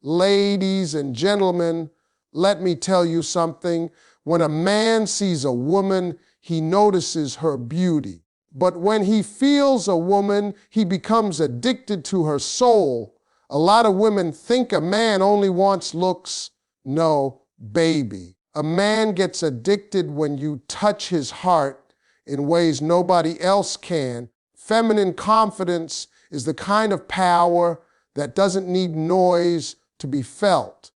Ladies and gentlemen, let me tell you something. When a man sees a woman, he notices her beauty. But when he feels a woman, he becomes addicted to her soul. A lot of women think a man only wants looks. No, baby. A man gets addicted when you touch his heart in ways nobody else can. Feminine confidence is the kind of power that doesn't need noise to be felt.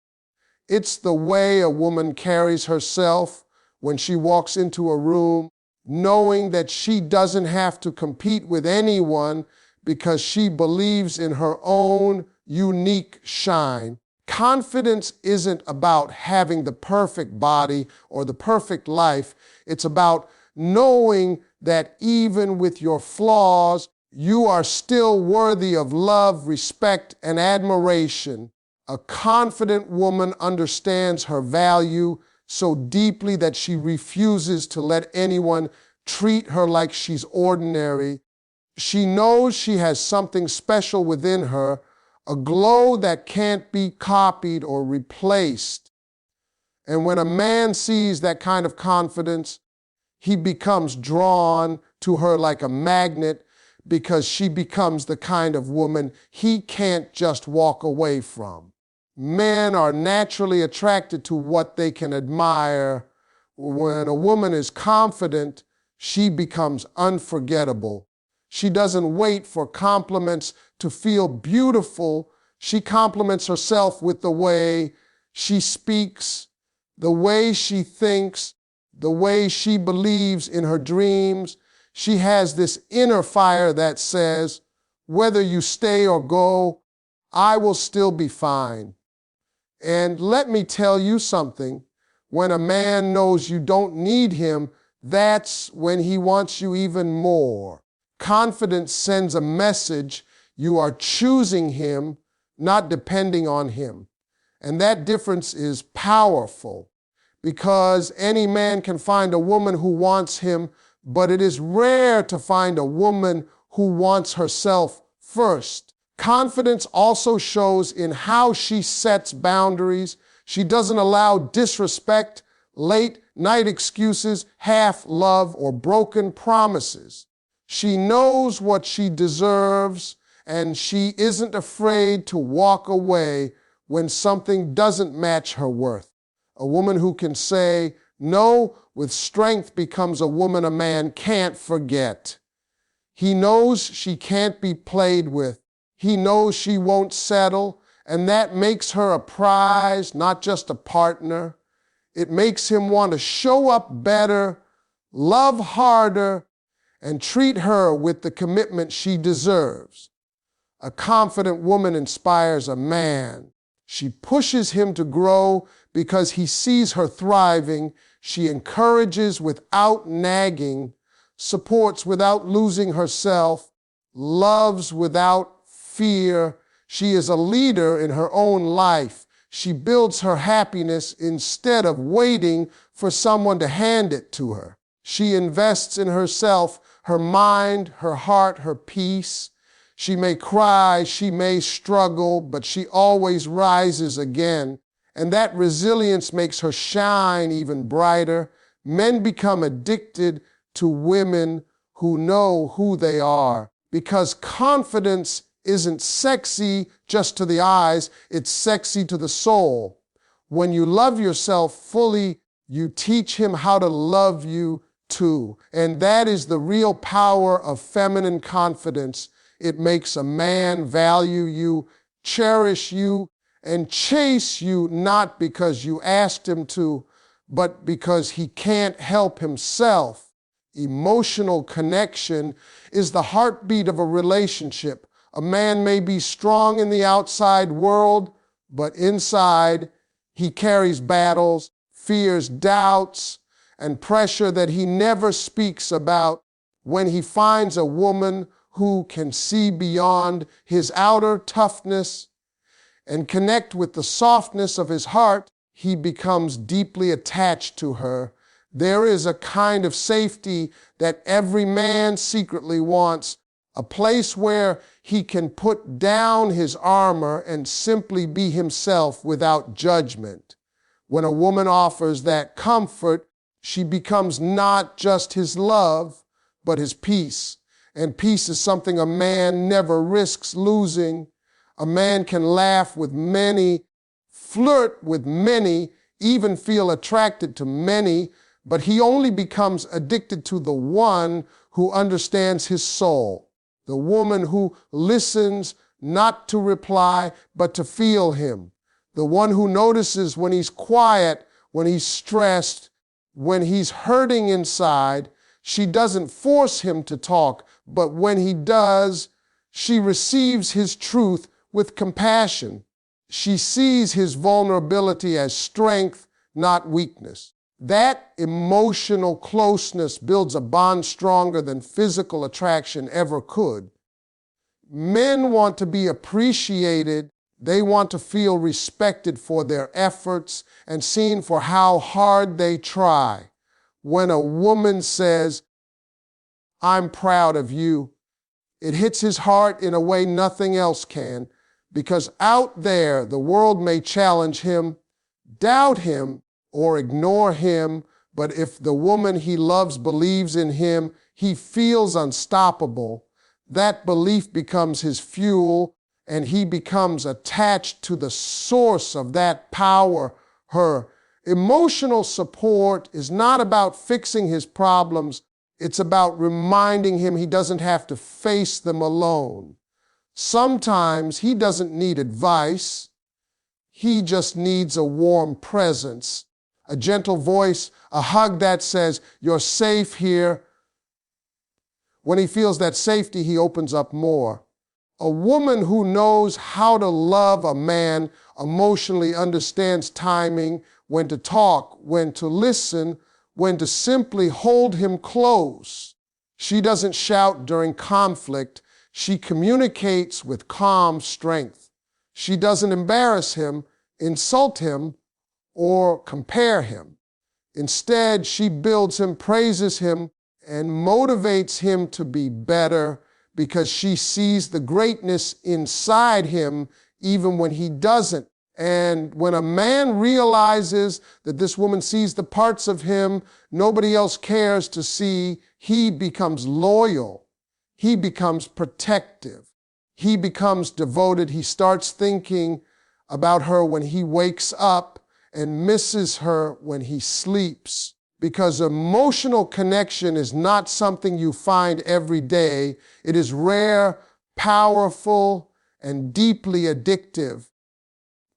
It's the way a woman carries herself when she walks into a room, knowing that she doesn't have to compete with anyone because she believes in her own unique shine. Confidence isn't about having the perfect body or the perfect life. It's about knowing that even with your flaws, you are still worthy of love, respect, and admiration. A confident woman understands her value so deeply that she refuses to let anyone treat her like she's ordinary. She knows she has something special within her, a glow that can't be copied or replaced. And when a man sees that kind of confidence, he becomes drawn to her like a magnet because she becomes the kind of woman he can't just walk away from. Men are naturally attracted to what they can admire. When a woman is confident, she becomes unforgettable. She doesn't wait for compliments to feel beautiful. She compliments herself with the way she speaks, the way she thinks, the way she believes in her dreams. She has this inner fire that says, whether you stay or go, I will still be fine. And let me tell you something, when a man knows you don't need him, that's when he wants you even more. Confidence sends a message you are choosing him, not depending on him. And that difference is powerful because any man can find a woman who wants him, but it is rare to find a woman who wants herself first. Confidence also shows in how she sets boundaries. She doesn't allow disrespect, late night excuses, half love, or broken promises. She knows what she deserves, and she isn't afraid to walk away when something doesn't match her worth. A woman who can say no with strength becomes a woman a man can't forget. He knows she can't be played with. He knows she won't settle, and that makes her a prize, not just a partner. It makes him want to show up better, love harder, and treat her with the commitment she deserves. A confident woman inspires a man. She pushes him to grow because he sees her thriving. She encourages without nagging, supports without losing herself, loves without fear. She is a leader in her own life. She builds her happiness instead of waiting for someone to hand it to her. She invests in herself, her mind, her heart, her peace. She may cry, she may struggle, but she always rises again. And that resilience makes her shine even brighter. Men become addicted to women who know who they are because confidence isn't sexy just to the eyes, it's sexy to the soul. When you love yourself fully, you teach him how to love you too. And that is the real power of feminine confidence. It makes a man value you, cherish you, and chase you not because you asked him to, but because he can't help himself. Emotional connection is the heartbeat of a relationship. A man may be strong in the outside world, but inside he carries battles, fears, doubts, and pressure that he never speaks about. When he finds a woman who can see beyond his outer toughness and connect with the softness of his heart, he becomes deeply attached to her. There is a kind of safety that every man secretly wants, a place where he can put down his armor and simply be himself without judgment. When a woman offers that comfort, she becomes not just his love, but his peace. And peace is something a man never risks losing. A man can laugh with many, flirt with many, even feel attracted to many, but he only becomes addicted to the one who understands his soul, the woman who listens not to reply, but to feel him, the one who notices when he's quiet, when he's stressed, when he's hurting inside. She doesn't force him to talk, but when he does, she receives his truth with compassion. She sees his vulnerability as strength, not weakness. That emotional closeness builds a bond stronger than physical attraction ever could. Men want to be appreciated. They want to feel respected for their efforts and seen for how hard they try. When a woman says, "I'm proud of you," it hits his heart in a way nothing else can, because out there, the world may challenge him, doubt him, or ignore him, but if the woman he loves believes in him, he feels unstoppable. That belief becomes his fuel, and he becomes attached to the source of that power, her. Emotional support is not about fixing his problems. It's about reminding him he doesn't have to face them alone. Sometimes he doesn't need advice. He just needs a warm presence, a gentle voice, a hug that says, "You're safe here." When he feels that safety, he opens up more. A woman who knows how to love a man emotionally understands timing, when to talk, when to listen, when to simply hold him close. She doesn't shout during conflict. She communicates with calm strength. She doesn't embarrass him, insult him, or compare him. Instead, she builds him, praises him, and motivates him to be better, because she sees the greatness inside him even when he doesn't. And when a man realizes that this woman sees the parts of him nobody else cares to see, he becomes loyal. He becomes protective. He becomes devoted. He starts thinking about her when he wakes up and misses her when he sleeps. Because emotional connection is not something you find every day. It is rare, powerful, and deeply addictive.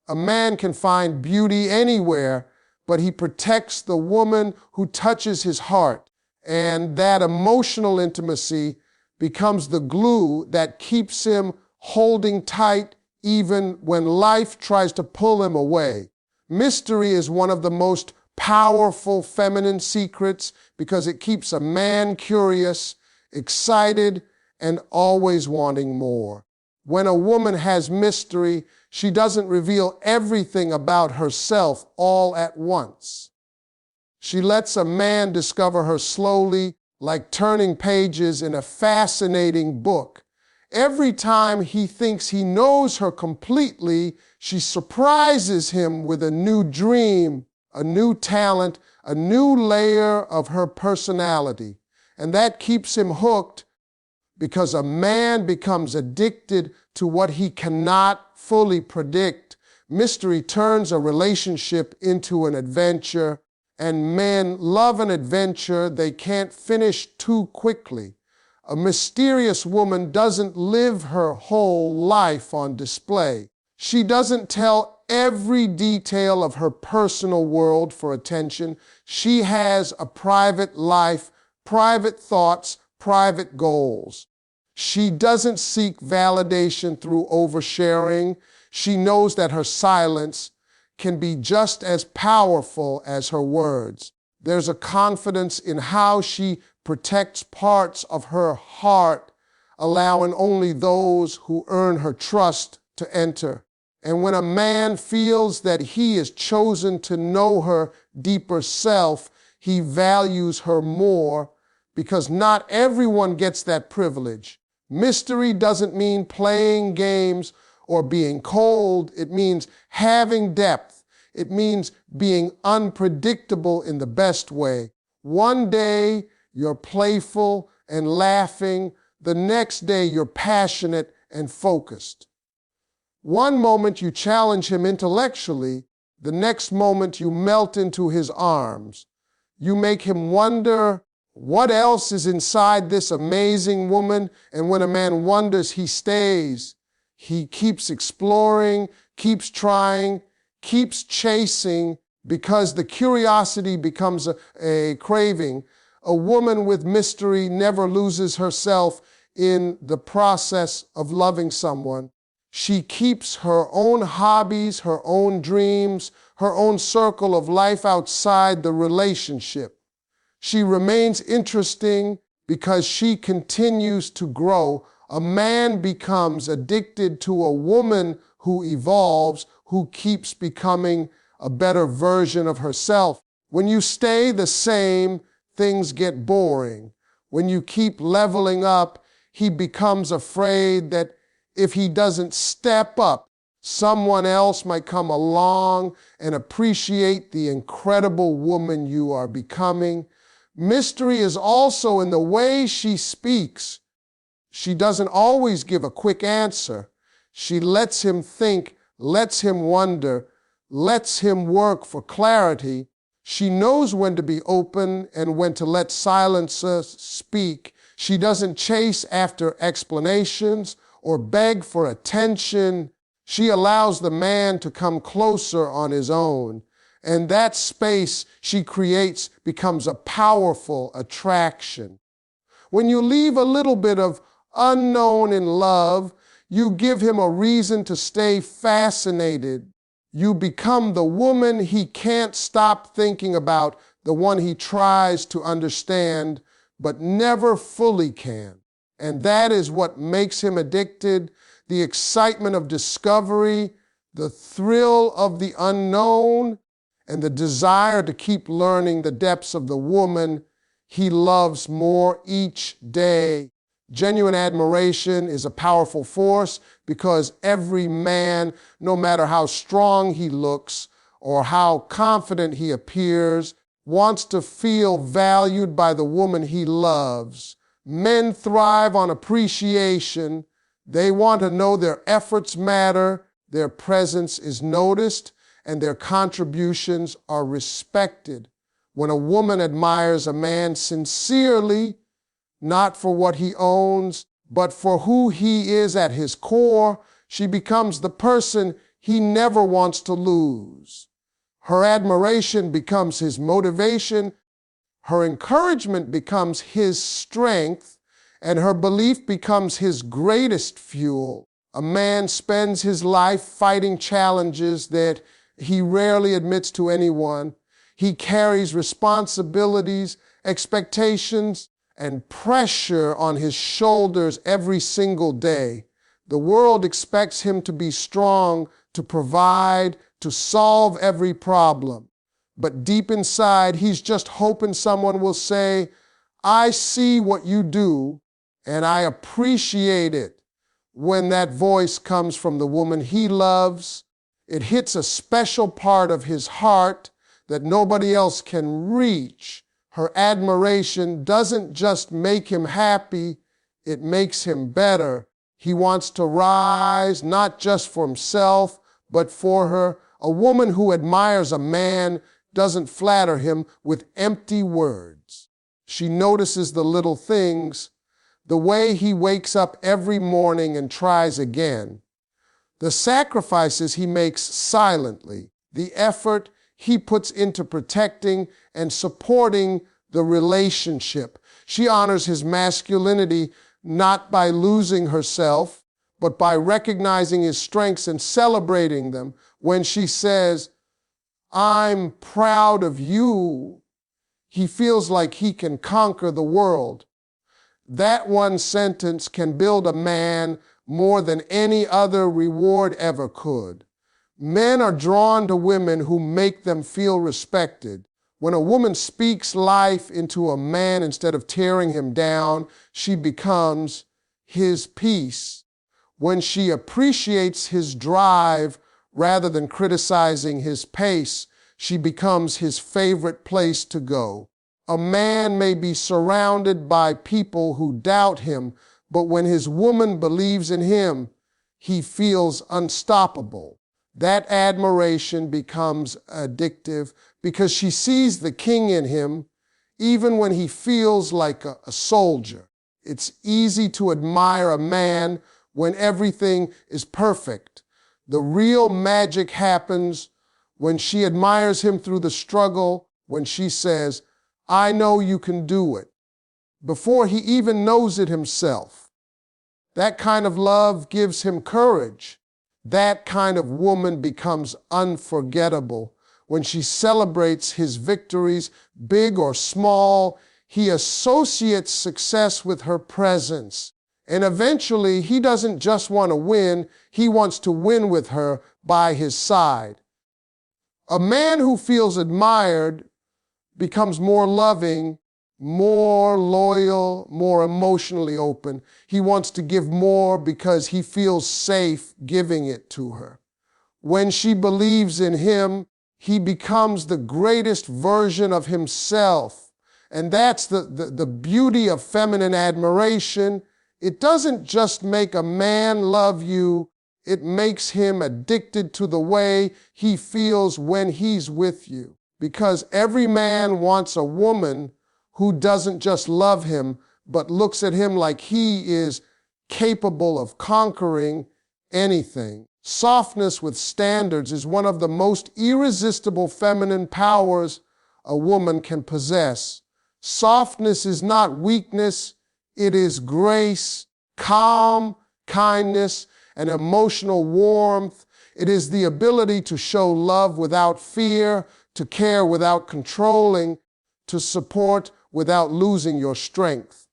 A man can find beauty anywhere, but he protects the woman who touches his heart. And that emotional intimacy becomes the glue that keeps him holding tight even when life tries to pull him away. Mystery is one of the most powerful feminine secrets because it keeps a man curious, excited, and always wanting more. When a woman has mystery, she doesn't reveal everything about herself all at once. She lets a man discover her slowly, like turning pages in a fascinating book. Every time he thinks he knows her completely, she surprises him with a new dream, a new talent, a new layer of her personality. And that keeps him hooked, because a man becomes addicted to what he cannot fully predict. Mystery turns a relationship into an adventure, and men love an adventure they can't finish too quickly. A mysterious woman doesn't live her whole life on display. She doesn't tell every detail of her personal world for attention. She has a private life, private thoughts, private goals. She doesn't seek validation through oversharing. She knows that her silence can be just as powerful as her words. There's a confidence in how she protects parts of her heart, allowing only those who earn her trust to enter. And when a man feels that he is chosen to know her deeper self, he values her more, because not everyone gets that privilege. Mystery doesn't mean playing games or being cold. It means having depth. It means being unpredictable in the best way. One day you're playful and laughing. The next day you're passionate and focused. One moment you challenge him intellectually. The next moment you melt into his arms. You make him wonder what else is inside this amazing woman. And when a man wonders, he stays. He keeps exploring, keeps trying, keeps chasing, because the curiosity becomes a craving. A woman with mystery never loses herself in the process of loving someone. She keeps her own hobbies, her own dreams, her own circle of life outside the relationship. She remains interesting because she continues to grow. A man becomes addicted to a woman who evolves, who keeps becoming a better version of herself. When you stay the same, things get boring. When you keep leveling up, he becomes afraid that if he doesn't step up, someone else might come along and appreciate the incredible woman you are becoming. Mystery is also in the way she speaks. She doesn't always give a quick answer. She lets him think, lets him wonder, lets him work for clarity. She knows when to be open and when to let silence speak. She doesn't chase after explanations or beg for attention. She allows the man to come closer on his own. And that space she creates becomes a powerful attraction. When you leave a little bit of unknown in love, you give him a reason to stay fascinated. You become the woman he can't stop thinking about, the one he tries to understand, but never fully can. And that is what makes him addicted, the excitement of discovery, the thrill of the unknown, and the desire to keep learning the depths of the woman he loves more each day. Genuine admiration is a powerful force because every man, no matter how strong he looks or how confident he appears, wants to feel valued by the woman he loves. Men thrive on appreciation. They want to know their efforts matter, their presence is noticed, and their contributions are respected. When a woman admires a man sincerely, not for what he owns, but for who he is at his core, she becomes the person he never wants to lose. Her admiration becomes his motivation, her encouragement becomes his strength, and her belief becomes his greatest fuel. A man spends his life fighting challenges that he rarely admits to anyone. He carries responsibilities, expectations, and pressure on his shoulders every single day. The world expects him to be strong, to provide, to solve every problem. But deep inside, he's just hoping someone will say, "I see what you do, and I appreciate it." When that voice comes from the woman he loves, it hits a special part of his heart that nobody else can reach. Her admiration doesn't just make him happy, it makes him better. He wants to rise, not just for himself, but for her. A woman who admires a man doesn't flatter him with empty words. She notices the little things, the way he wakes up every morning and tries again, the sacrifices he makes silently, the effort he puts into protecting and supporting the relationship. She honors his masculinity not by losing herself, but by recognizing his strengths and celebrating them. When she says, "I'm proud of you," he feels like he can conquer the world. That one sentence can build a man more than any other reward ever could. Men are drawn to women who make them feel respected. When a woman speaks life into a man instead of tearing him down, she becomes his peace. When she appreciates his drive rather than criticizing his pace, she becomes his favorite place to go. A man may be surrounded by people who doubt him, but when his woman believes in him, he feels unstoppable. That admiration becomes addictive because she sees the king in him, even when he feels like a soldier. It's easy to admire a man when everything is perfect. The real magic happens when she admires him through the struggle, when she says, "I know you can do it," before he even knows it himself. That kind of love gives him courage. That kind of woman becomes unforgettable. When she celebrates his victories, big or small, he associates success with her presence. And eventually, he doesn't just want to win, he wants to win with her by his side. A man who feels admired becomes more loving, more loyal, more emotionally open. He wants to give more because he feels safe giving it to her. When she believes in him, he becomes the greatest version of himself. And that's the beauty of feminine admiration. It doesn't just make a man love you, it makes him addicted to the way he feels when he's with you. Because every man wants a woman who doesn't just love him, but looks at him like he is capable of conquering anything. Softness with standards is one of the most irresistible feminine powers a woman can possess. Softness is not weakness, it is grace, calm, kindness, and emotional warmth. It is the ability to show love without fear, to care without controlling, to support without losing your strength.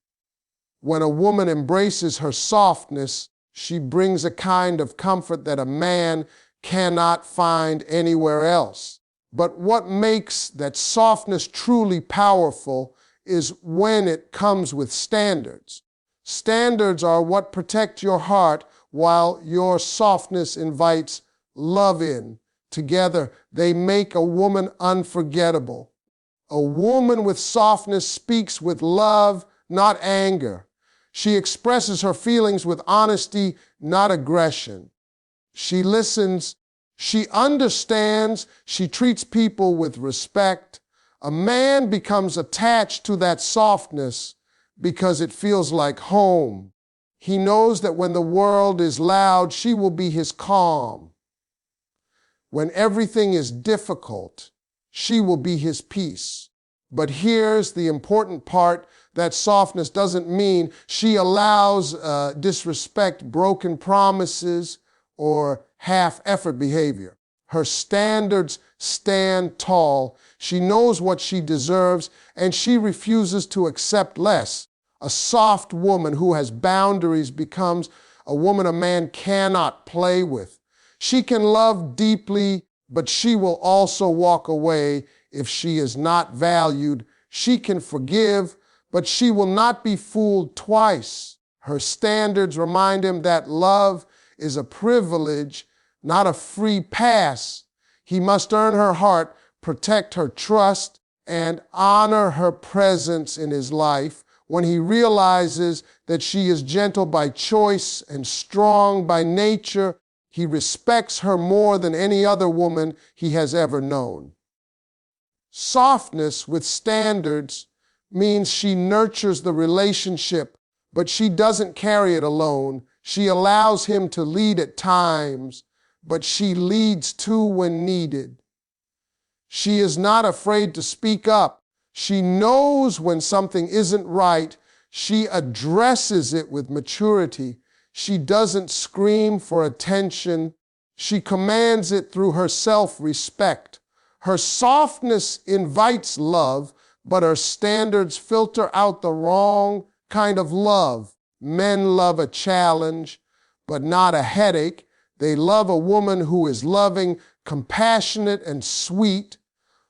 When a woman embraces her softness, she brings a kind of comfort that a man cannot find anywhere else. But what makes that softness truly powerful is when it comes with standards. Standards are what protect your heart while your softness invites love in. Together, they make a woman unforgettable. A woman with softness speaks with love, not anger. She expresses her feelings with honesty, not aggression. She listens, she understands, she treats people with respect. A man becomes attached to that softness because it feels like home. He knows that when the world is loud, she will be his calm. When everything is difficult, she will be his peace. But here's the important part: that softness doesn't mean she allows disrespect, broken promises, or half-effort behavior. Her standards stand tall. She knows what she deserves, and she refuses to accept less. A soft woman who has boundaries becomes a woman a man cannot play with. She can love deeply, but she will also walk away if she is not valued. She can forgive, but she will not be fooled twice. Her standards remind him that love is a privilege, not a free pass. He must earn her heart, protect her trust, and honor her presence in his life. When he realizes that she is gentle by choice and strong by nature, he respects her more than any other woman he has ever known. Softness with standards means she nurtures the relationship, but she doesn't carry it alone. She allows him to lead at times, but she leads too when needed. She is not afraid to speak up. She knows when something isn't right. She addresses it with maturity. She doesn't scream for attention. She commands it through her self-respect. Her softness invites love, but her standards filter out the wrong kind of love. Men love a challenge, but not a headache. They love a woman who is loving, compassionate, and sweet,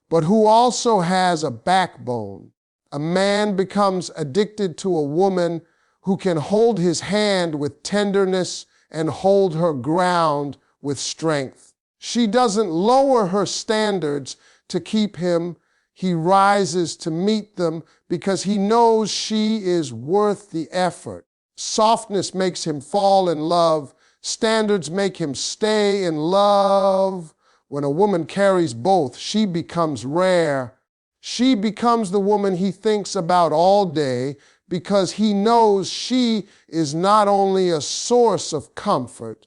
but who also has a backbone. A man becomes addicted to a woman who can hold his hand with tenderness and hold her ground with strength. She doesn't lower her standards to keep him. He rises to meet them because he knows she is worth the effort. Softness makes him fall in love. Standards make him stay in love. When a woman carries both, she becomes rare. She becomes the woman he thinks about all day because he knows she is not only a source of comfort,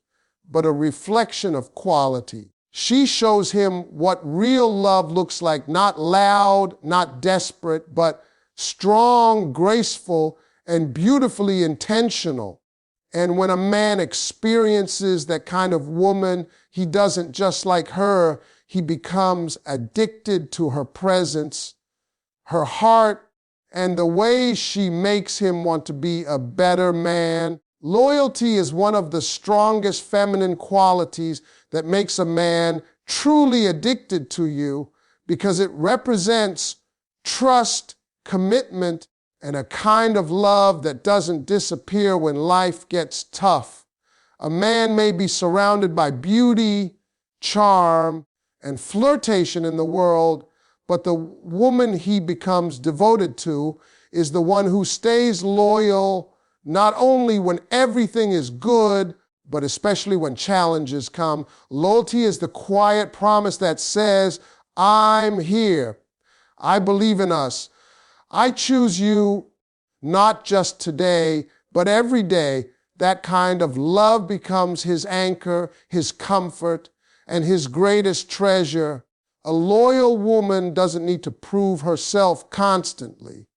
but a reflection of quality. She shows him what real love looks like, not loud, not desperate, but strong, graceful, and beautifully intentional. And when a man experiences that kind of woman, he doesn't just like her, he becomes addicted to her presence, her heart, and the way she makes him want to be a better man. Loyalty is one of the strongest feminine qualities that makes a man truly addicted to you because it represents trust, commitment, and a kind of love that doesn't disappear when life gets tough. A man may be surrounded by beauty, charm, and flirtation in the world, but the woman he becomes devoted to is the one who stays loyal, not only when everything is good, but especially when challenges come. Loyalty is the quiet promise that says, I'm here. I believe in us. I choose you not just today, but every day. That kind of love becomes his anchor, his comfort, and his greatest treasure. A loyal woman doesn't need to prove herself constantly.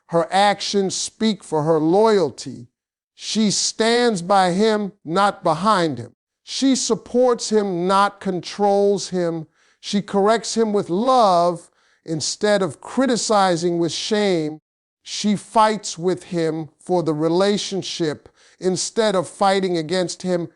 Her actions speak for her loyalty. She stands by him, not behind him. She supports him, not controls him. She corrects him with love instead of criticizing with shame. She fights with him for the relationship instead of fighting against him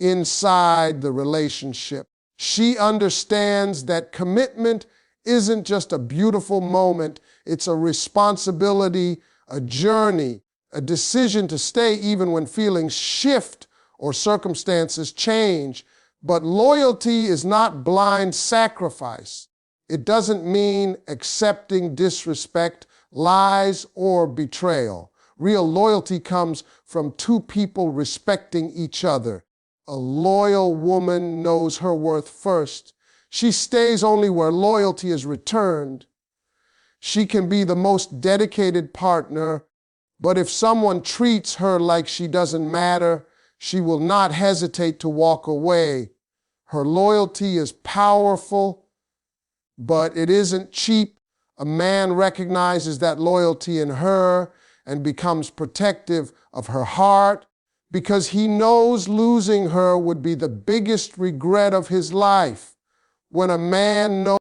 inside the relationship. She understands that commitment isn't just a beautiful moment, it's a responsibility, a journey, a decision to stay even when feelings shift or circumstances change. But loyalty is not blind sacrifice. It doesn't mean accepting disrespect, lies, or betrayal. Real loyalty comes from two people respecting each other. A loyal woman knows her worth first. She stays only where loyalty is returned. She can be the most dedicated partner, but if someone treats her like she doesn't matter, she will not hesitate to walk away. Her loyalty is powerful, but it isn't cheap. A man recognizes that loyalty in her and becomes protective of her heart because he knows losing her would be the biggest regret of his life. When a man knows